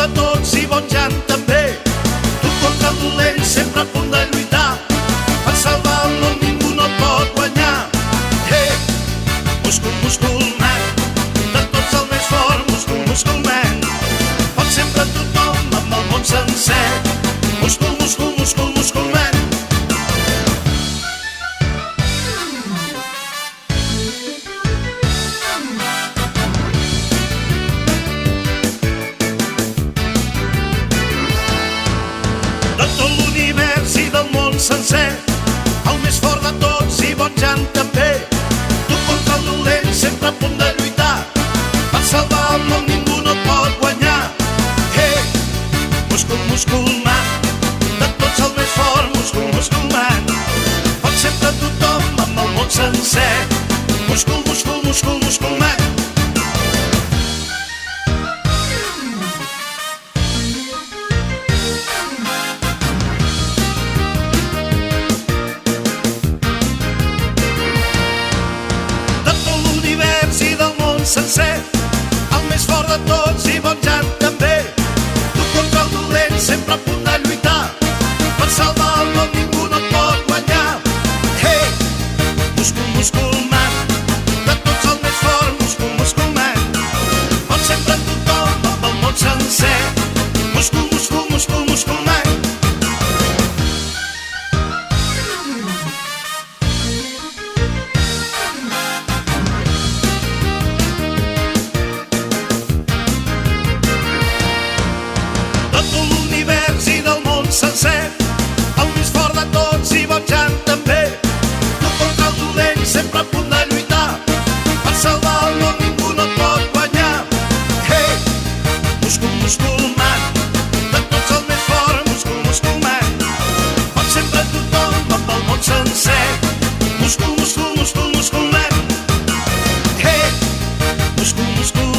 de tots i bon Jan també. Tu contra el dolent sempre a punt de lluitar. Per salvar el món ningú no et pot guanyar. Hey, múscul, múscul, man, de tots el més fort, múscul, múscul, man. Pot sempre tothom amb el món sencer. Múscul, múscul, múscul, múscul, man. De tot l'univers i del món sencer, el més fort de tots i bon Jan també. Tu contra el dolent sempre a punt de lluitar. Per salvar el món ningú no et pot guanyar. Hey, múscul, múscul, man, de tots el més fort, múscul, múscul, man. Pot sempre tothom amb el món sencer. Múscul, múscul, múscul, múscul, man. Sencer, el més fort de tots i bon Jan també. Tu contra el dolent sempre a punt de lluitar. Per salvar el món ningú no et pot guanyar. Hey, múscul, múscul, man, de tots el més fort, múscul, múscul, man. Pot sempre tothom amb el món sencer. Múscul, múscul, múscul, múscul, man. Sencer, el més fort de tots i bon Jan també. Tu contra el dolent sempre a punt de lluitar. Per salvar el món ningú no et pot guanyar. Hey, múscul, múscul, man, de tots el més fort, múscul, múscul, man. Pot sempre tothom amb el món sencer. Múscul, múscul, múscul, múscul, man. Hey, múscul, múscul,